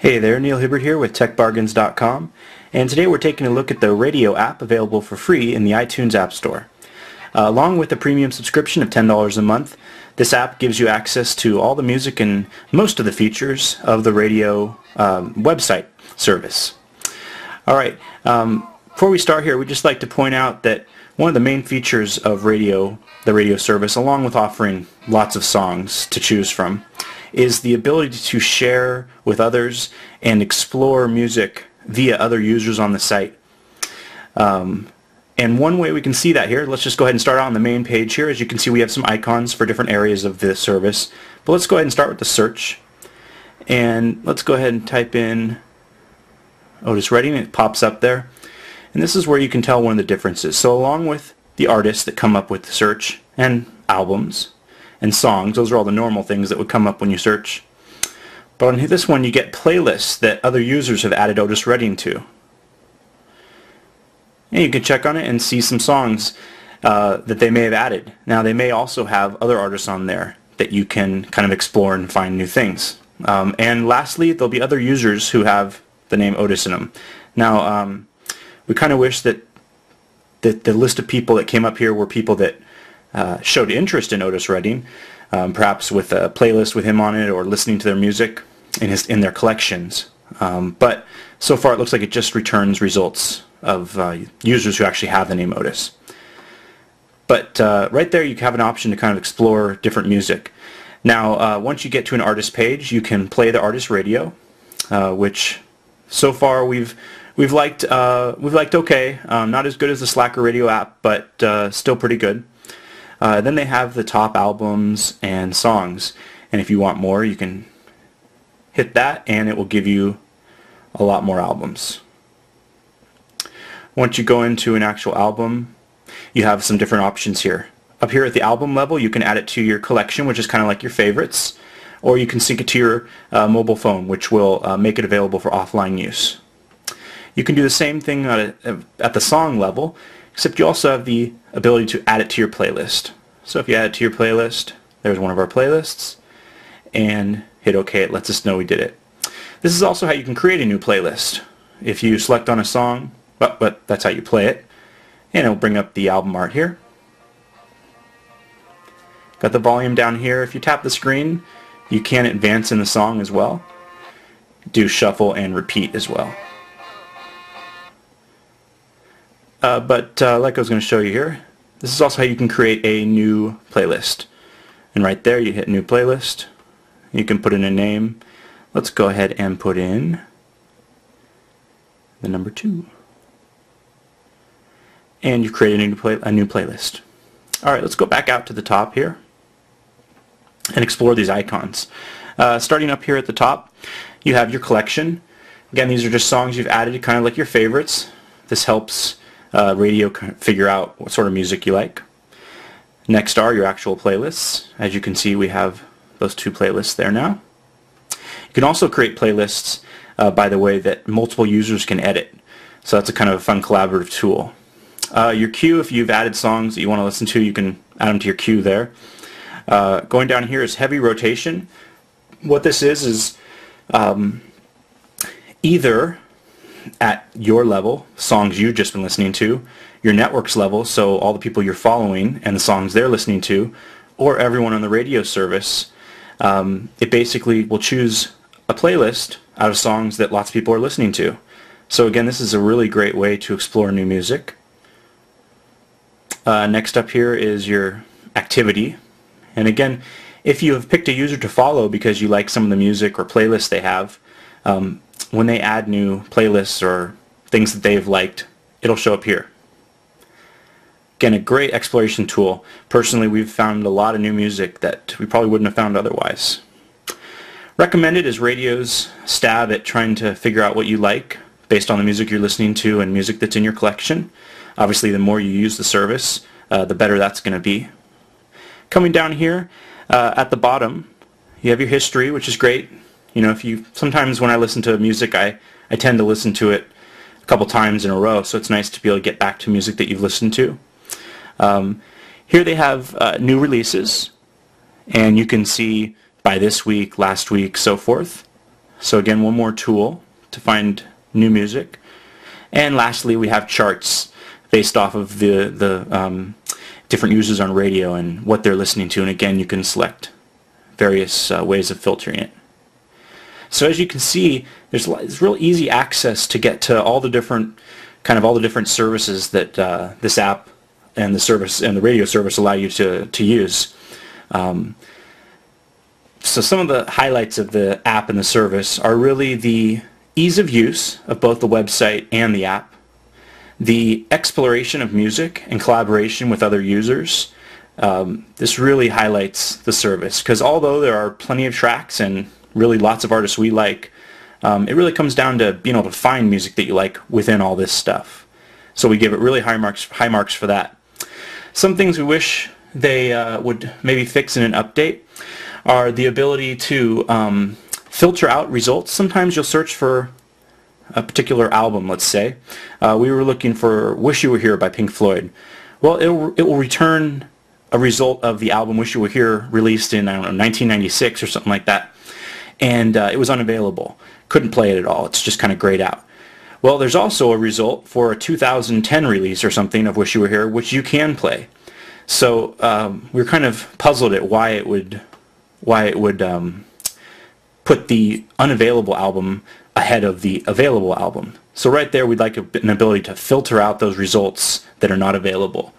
Hey there, Neil Hibbert here with TechBargains.com, and today we're taking a look at the Rdio app available for free in the iTunes App Store. Along with a premium subscription of $10 a month, this app gives you access to all the music and most of the features of the Rdio website service. Alright, before we start here, we'd just like to point out that one of the main features of Rdio, the Rdio service, along with offering lots of songs to choose from, is the ability to share with others and explore music via other users on the site. And one way we can see that here, let's just go ahead and start out on the main page here. As you can see, we have some icons for different areas of the service. But let's go ahead and start with the search. And let's go ahead and type in Otis Redding. It pops up there. And this is where you can tell one of the differences. So along with the artists that come up with the search and albums and songs, those are all the normal things that would come up when you search. But on this one you get playlists that other users have added Otis Redding to. And you can check on it and see some songs that they may have added. Now they may also have other artists on there that you can kind of explore and find new things. And lastly, there'll be other users who have the name Otis in them. Now we kind of wish that the list of people that came up here were people that showed interest in Otis Redding, perhaps with a playlist with him on it or listening to their music in their collections. But so far it looks like it just returns results of users who actually have the name Otis. But right there you have an option to kind of explore different music. Now once you get to an artist page, you can play the artist radio, which so far we've liked okay. Not as good as the Slacker Rdio app, but still pretty good. Then they have the top albums and songs, and if you want more you can hit that and it will give you a lot more albums. Once you go into an actual album, you have some different options here. Up here at the album level you can add it to your collection, which is kind of like your favorites, or you can sync it to your mobile phone, which will make it available for offline use. You can do the same thing at the song level, except you also have the ability to add it to your playlist. So if you add it to your playlist, there's one of our playlists, and hit OK, it lets us know we did it. This is also how you can create a new playlist. If you select on a song, but that's how you play it, and it'll bring up the album art here. Got the volume down here. If you tap the screen, you can advance in the song as well. Do shuffle and repeat as well. But like I was going to show you here, this is also how you can create a new playlist. And right there you hit new playlist. You can put in a name. Let's go ahead and put in the number 2. And you've created a new playlist. Alright, let's go back out to the top here and explore these icons. Starting up here at the top, you have your collection. Again, these are just songs you've added, kind of like your favorites. This helps Rdio figure out what sort of music you like. Next are your actual playlists. As you can see, we have those 2 playlists there now. You can also create playlists, by the way, that multiple users can edit. So that's a kind of a fun collaborative tool. Your queue, if you've added songs that you want to listen to, you can add them to your queue there. Going down here is heavy rotation. What this is either at your level, songs you've just been listening to, your network's level, so all the people you're following and the songs they're listening to, or everyone on the radio service. It basically will choose a playlist out of songs that lots of people are listening to. So again, this is a really great way to explore new music. Next up here is your activity. And again, if you have picked a user to follow because you like some of the music or playlists they have, when they add new playlists or things that they've liked, it'll show up here. Again, a great exploration tool. Personally, we've found a lot of new music that we probably wouldn't have found otherwise. Recommended is Radios' stab at trying to figure out what you like based on the music you're listening to and music that's in your collection. Obviously, the more you use the service, the better that's going to be. Coming down here at the bottom, you have your history, which is great. You know, sometimes when I listen to music, I tend to listen to it a couple times in a row, so it's nice to be able to get back to music that you've listened to. Here they have new releases, and you can see by this week, last week, so forth. So again, one more tool to find new music. And lastly, we have charts based off of the different users on radio and what they're listening to. And again, you can select various ways of filtering it. So as you can see, there's real easy access to get to all the different services that this app and the service and the radio service allow you to use. So some of the highlights of the app and the service are really the ease of use of both the website and the app, the exploration of music and collaboration with other users. This really highlights the service, because although there are plenty of tracks and really lots of artists we like, it really comes down to being able to find music that you like within all this stuff. So we give it really high marks for that. Some things we wish they would maybe fix in an update are the ability to filter out results. Sometimes you'll search for a particular album, let's say. We were looking for Wish You Were Here by Pink Floyd. Well, it will return a result of the album Wish You Were Here, released in, I don't know, 1996 or something like that. And it was unavailable. Couldn't play it at all. It's just kind of grayed out. Well, there's also a result for a 2010 release or something of Wish You Were Here, which you can play. So we're kind of puzzled at why it would put the unavailable album ahead of the available album. So right there, we'd like an ability to filter out those results that are not available.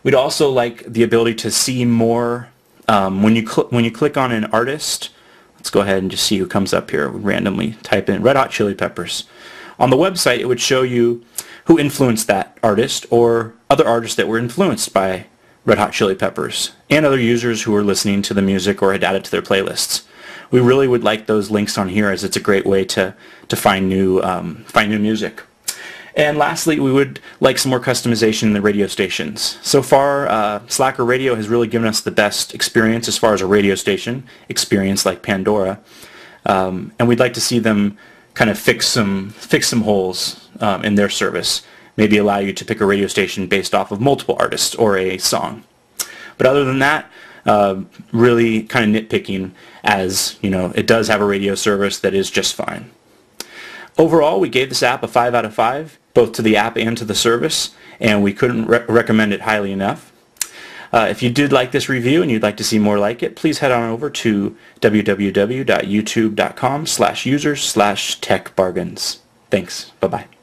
We'd also like the ability to see more when you click on an artist. Let's go ahead and just see who comes up here. We randomly type in Red Hot Chili Peppers. On the website, it would show you who influenced that artist or other artists that were influenced by Red Hot Chili Peppers and other users who were listening to the music or had added to their playlists. We really would like those links on here, as it's a great way to find new music. And lastly, we would like some more customization in the radio stations. So far, Slacker Radio has really given us the best experience as far as a radio station experience, like Pandora. And we'd like to see them kind of fix some holes in their service. Maybe allow you to pick a radio station based off of multiple artists or a song. But other than that, really kind of nitpicking, as you know, it does have a radio service that is just fine. Overall, we gave this app a 5 out of 5, both to the app and to the service, and we couldn't recommend it highly enough. If you did like this review and you'd like to see more like it, please head on over to www.youtube.com/users/techbargains. Thanks. Bye-bye.